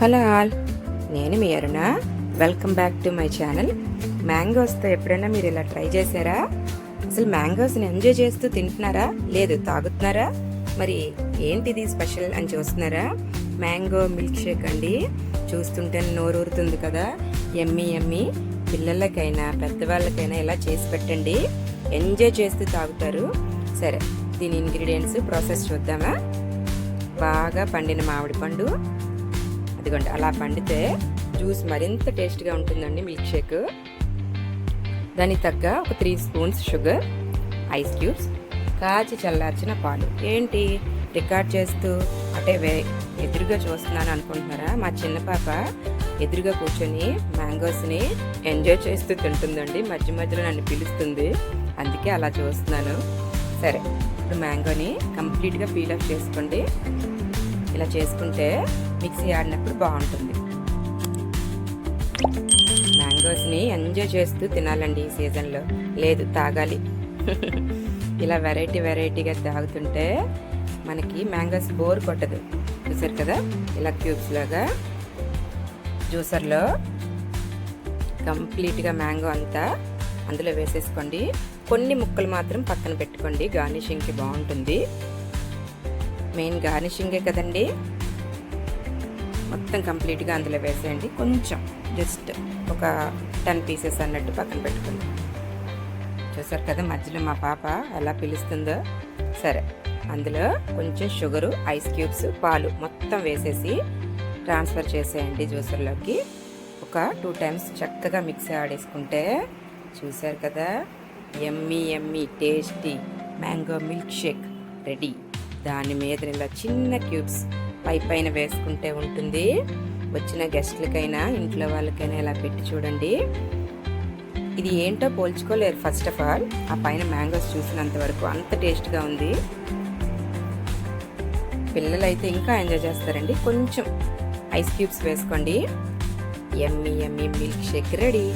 Hello all, నేను మీ Aruna. Welcome back to my channel. మ్యాంగోస్తో ఎప్పుడైనా మీరు ఇలా ట్రై చేశారా? అసలు మ్యాంగోస్ని ఎంజాయ్ చేస్తూ తింటున్నారా, లేదు తాగుతున్నారా? మరి ఏంటిది స్పెషల్ అని చూస్తున్నారా? మ్యాంగో మిల్క్ షేక్ అండి. చూస్తుంటే నోరూరుతుంది కదా. ఎమ్మి ఎమ్మి. పిల్లలకైనా పెద్దవాళ్ళకైనా ఇలా చేసి పెట్టండి, ఎంజాయ్ చేస్తూ తాగుతారు. సరే, దీని ఇంగ్రీడియంట్స్ ప్రాసెస్ చూద్దామా? బాగా పండిన మామిడి పండు, అదిగోండి అలా పండితే జ్యూస్ మరింత టేస్ట్గా ఉంటుందండి మిల్క్ షేక్. దానికి తగ్గ ఒక 3 స్పూన్స్ షుగర్, ఐస్ క్యూబ్స్, కాచి చల్లార్చిన పాలు. ఏంటి రికార్డ్ చేస్తూ అటే ఎదురుగా చూస్తున్నాను అనుకుంటున్నారా? మా చిన్న పాప ఎదురుగా కూర్చొని మ్యాంగోస్ని ఎంజాయ్ చేస్తూ తింటుందండి. మధ్య మధ్యలో నన్ను పిలుస్తుంది, అందుకే అలా చూస్తున్నాను. సరే, ఇప్పుడు మ్యాంగోని కంప్లీట్గా పీల్ ఆఫ్ చేసుకోండి. ఇలా చేసుకుంటే మిక్సీ ఆడినప్పుడు బాగుంటుంది. మ్యాంగోస్ని ఎంజాయ్ చేస్తూ తినాలండి ఈ సీజన్లో, లేదు తాగాలి. ఇలా వెరైటీగా తాగుతుంటే మనకి మ్యాంగోస్ బోర్ కొట్టదు. చూసారు కదా, ఇలా క్యూబ్స్ లాగా జ్యూసర్లో కంప్లీట్గా మ్యాంగో అంతా అందులో వేసేసుకోండి. కొన్ని ముక్కలు మాత్రం పక్కన పెట్టుకోండి, గార్నిషింగ్కి బాగుంటుంది. మెయిన్ గార్నిషింగే కదండి. మొత్తం కంప్లీట్గా అందులో వేసేయండి. కొంచెం జస్ట్ ఒక 10 పీసెస్ అన్నట్టు పక్కన పెట్టుకోండి. చూసారు కదా మధ్యలో మా పాప ఎలా పిలుస్తుందో. సరే, అందులో కొంచెం షుగరు, ఐస్ క్యూబ్స్, పాలు మొత్తం వేసేసి ట్రాన్స్ఫర్ చేసేయండి జ్యూసర్లోకి. ఒక 2 టైమ్స్ చక్కగా మిక్సీ ఆడేసుకుంటే చూసారు కదా, Emmy tasty mango milk shake ready. దాని మీద ఇలా చిన్న క్యూబ్స్ పైన వేసుకుంటే ఉంటుంది. వచ్చిన గెస్ట్లకైనా ఇంట్లో వాళ్ళకైనా ఇలా పెట్టి చూడండి. ఇది ఏంటో పోల్చుకోలేరు. ఫస్ట్ ఆఫ్ ఆల్ ఆ పైన మ్యాంగోస్ చూసినంత వరకు అంత టేస్ట్గా ఉంది. పిల్లలైతే ఇంకా ఎంజాయ్ చేస్తారండి. కొంచెం ఐస్ క్యూబ్స్ వేసుకోండి. Emmy milk shake ready.